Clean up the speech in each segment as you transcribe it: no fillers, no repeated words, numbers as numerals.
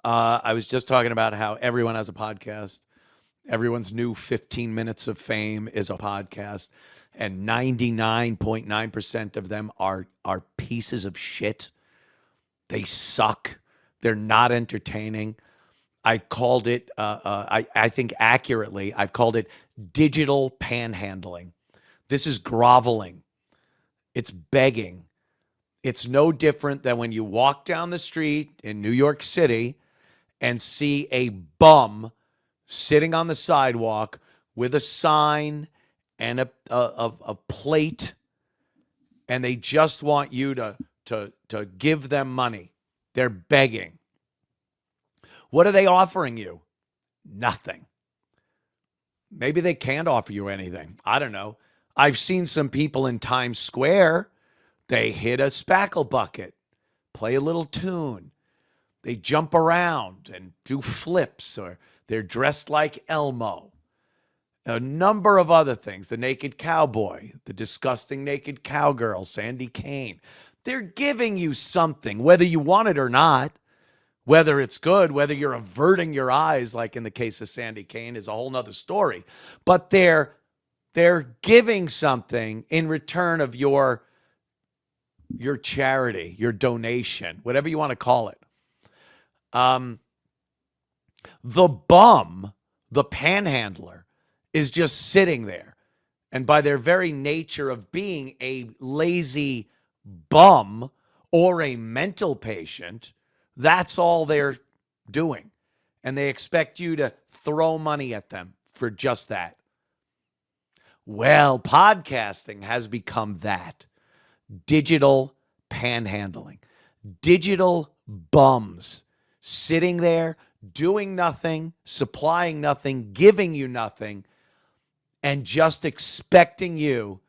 I was just talking about how everyone has a podcast. Everyone's new 15 minutes of fame is a podcast, and 99.9% of them are pieces of shit. They suck. They're not entertaining. I called it, I think accurately, I've called it digital panhandling. This is groveling. It's begging. It's no different than when you walk down the street in New York City and see a bum sitting on the sidewalk with a sign and a plate, and they just want you to give them money. They're begging. What are they offering you? Nothing. Maybe they can't offer you anything. I don't know. I've seen some people in Times Square. They hit a spackle bucket, play a little tune. They jump around and do flips, or they're dressed like Elmo. A number of other things. The naked cowboy, the disgusting naked cowgirl, Sandy Kane. They're giving you something, whether you want it or not. Whether it's good, whether you're averting your eyes, like in the case of Sandy Kane, is a whole nother story. But they're giving something in return of your charity, your donation, whatever you want to call it. The bum, the panhandler, is just sitting there. And by their very nature of being a lazy bum or a mental patient, that's all they're doing. And they expect you to throw money at them for just that. Well, podcasting has become that. Digital panhandling. Digital bums sitting there, doing nothing, supplying nothing, giving you nothing, and just expecting you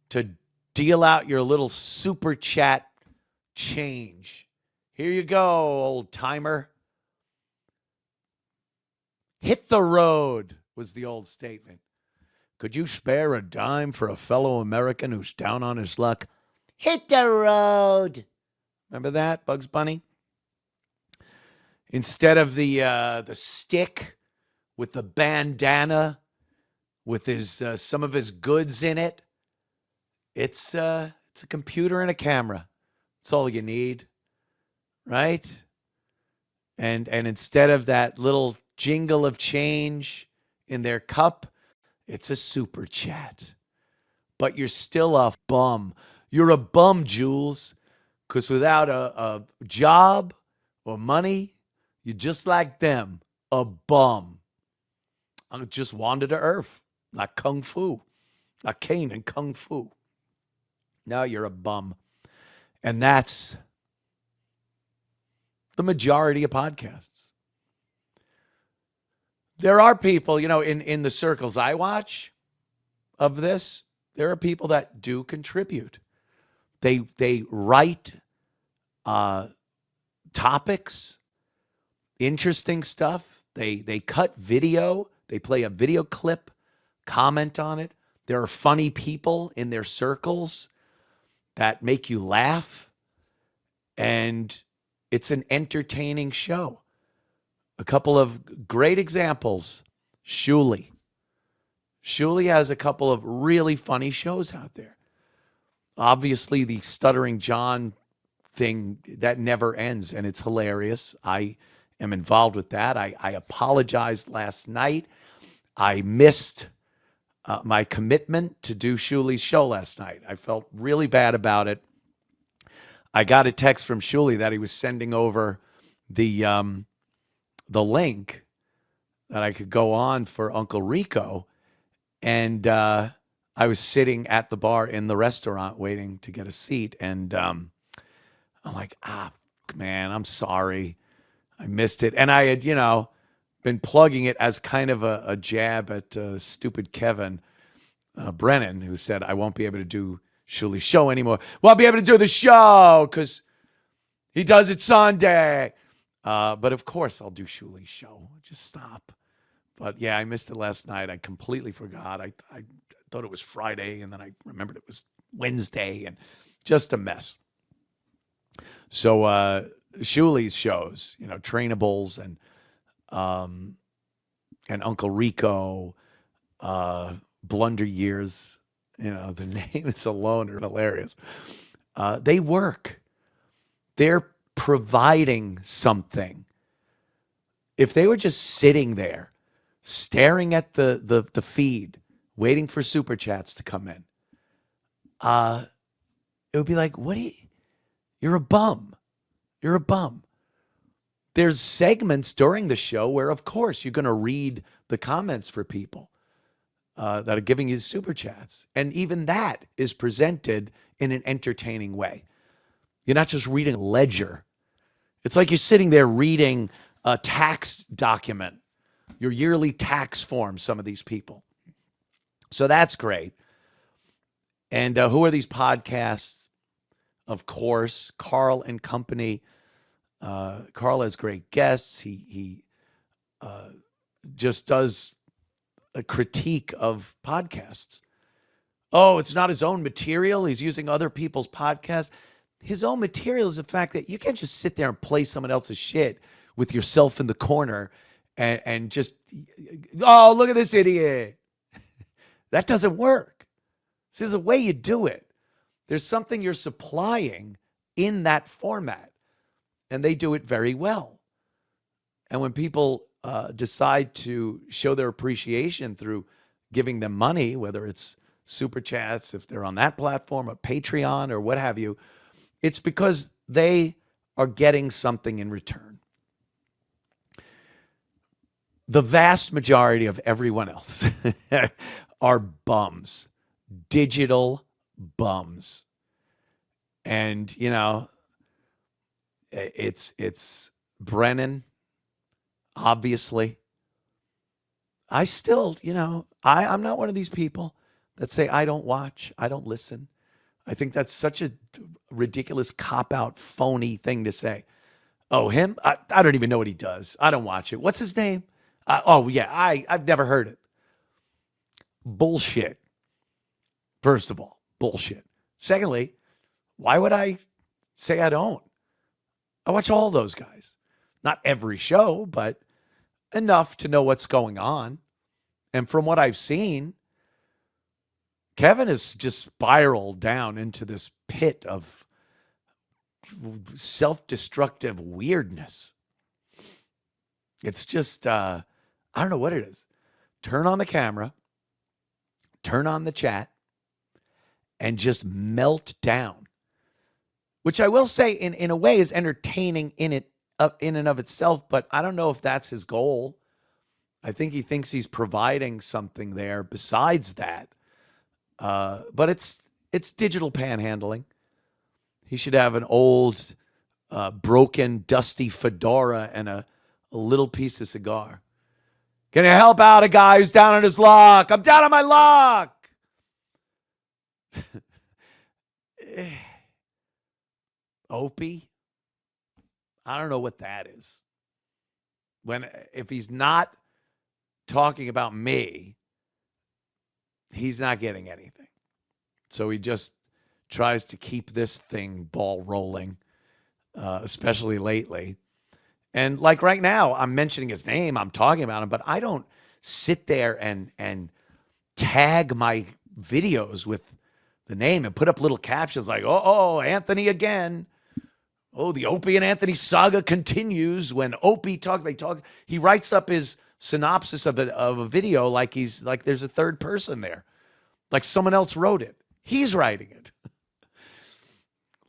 to deal out your little super chat change. Here you go, old timer. Hit the road was the old statement. Could you spare a dime for a fellow American who's down on his luck? Hit the road. Remember that, Bugs Bunny? Instead of the stick with the bandana with his some of his goods in it, it's a computer and a camera. That's all you need. Right? And instead of that little jingle of change in their cup, it's a super chat. But you're still a bum. You're a bum, Jules, because without a job or money, you're just like them, a bum. I just wander to earth, like Kung Fu, like Kane and Kung Fu. Now you're a bum. And that's the majority of podcasts. There are people, in the circles I watch of this, there are people that do contribute. They write topics, interesting stuff. They cut video. They play a video clip, comment on it. There are funny people in their circles that make you laugh. And it's an entertaining show. A couple of great examples. Shuli. Shuli has a couple of really funny shows out there. Obviously, the Stuttering John thing, that never ends, and it's hilarious. I am involved with that. I apologized last night. I missed my commitment to do Shuli's show last night. I felt really bad about it. I got a text from Shuli that he was sending over the link that I could go on for Uncle Rico. And I was sitting at the bar in the restaurant waiting to get a seat. And I'm like, man, I'm sorry. I missed it. And I had, been plugging it as kind of a jab at stupid Kevin Brennan, who said, I won't be able to do Shuli's show anymore. Well, I'll be able to do the show because he does it Sunday. But of course I'll do Shuli's show. Just stop. But yeah, I missed it last night. I completely forgot. I thought it was Friday, and then I remembered it was Wednesday, and just a mess. So Shuli's shows, Trainables and Uncle Rico, Blunder Years. The names alone are hilarious. They work. They're providing something. If they were just sitting there, staring at the feed, waiting for super chats to come in, it would be like, you're a bum. You're a bum. There's segments during the show where, of course, you're going to read the comments for people that are giving you super chats. And even that is presented in an entertaining way. You're not just reading a ledger. It's like you're sitting there reading a tax document, your yearly tax form, some of these people. So that's great. And who are these podcasts? Of course, Carl and Company. Carl has great guests. He just does a critique of podcasts. Oh, it's not his own material. He's using other people's podcasts. His own material is the fact that you can't just sit there and play someone else's shit with yourself in the corner and just, oh, look at this idiot. That doesn't work. There's a way you do it. There's something you're supplying in that format, and they do it very well. And when people decide to show their appreciation through giving them money, whether it's super chats, if they're on that platform, or Patreon, or what have you, it's because they are getting something in return. The vast majority of everyone else are bums, digital bums. And, it's Brennan, obviously. I still, I'm not one of these people that say, I don't watch, I don't listen. I think that's such a ridiculous cop-out, phony thing to say. Oh, him? I don't even know what he does. I don't watch it. What's his name? I've never heard it. Bullshit. First of all, bullshit. Secondly, why would I say I don't? I watch all those guys. Not every show, but enough to know what's going on. And from what I've seen, Kevin has just spiraled down into this pit of self-destructive weirdness. It's just, I don't know what it is. Turn on the camera, turn on the chat, and just melt down. Which I will say in a way is entertaining in and of itself, but I don't know if that's his goal. I think he thinks he's providing something there besides that. But it's digital panhandling. He should have an old, broken, dusty fedora and a little piece of cigar. Can you help out a guy who's down on his luck? I'm down on my luck. Opie? I don't know what that is. If he's not talking about me, he's not getting anything. So he just tries to keep this thing ball rolling, especially lately. And like right now, I'm mentioning his name, I'm talking about him, but I don't sit there and tag my videos with the name and put up little captions like, oh, Anthony again. Oh, the Opie and Anthony saga continues. When Opie talks, he writes up his synopsis of a video like there's a third person there. Like someone else wrote it. He's writing it.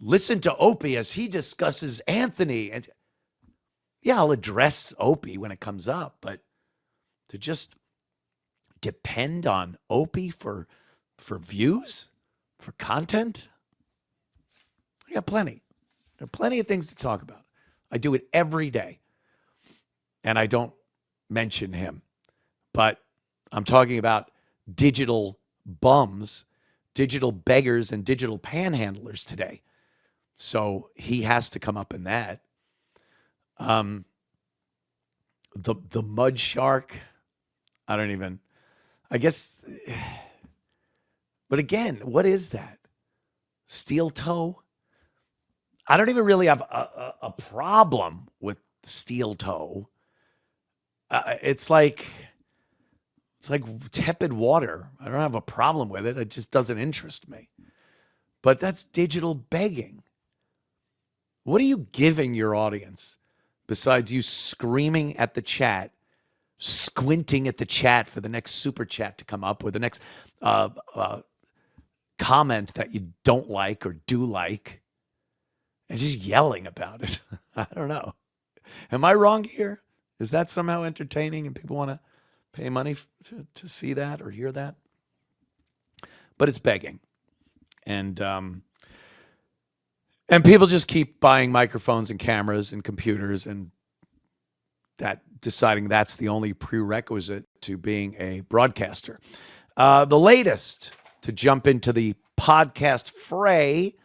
Listen to Opie as he discusses Anthony. And yeah, I'll address Opie when it comes up, but to just depend on Opie for views, for content, I got plenty. There are plenty of things to talk about. I do it every day, and I don't mention him. But I'm talking about digital bums, digital beggars, and digital panhandlers today. So he has to come up in that. The mud shark, I guess. But again, what is that? Steel toe? I don't even really have a problem with steel toe. It's like tepid water. I don't have a problem with it. It just doesn't interest me. But that's digital begging. What are you giving your audience besides you screaming at the chat, squinting at the chat for the next super chat to come up, or the next comment that you don't like or do like, and just yelling about it? I don't know. Am I wrong here? Is that somehow entertaining and people want to pay money to see that or hear that? But it's begging. And people just keep buying microphones and cameras and computers, and that deciding that's the only prerequisite to being a broadcaster. The latest to jump into the podcast fray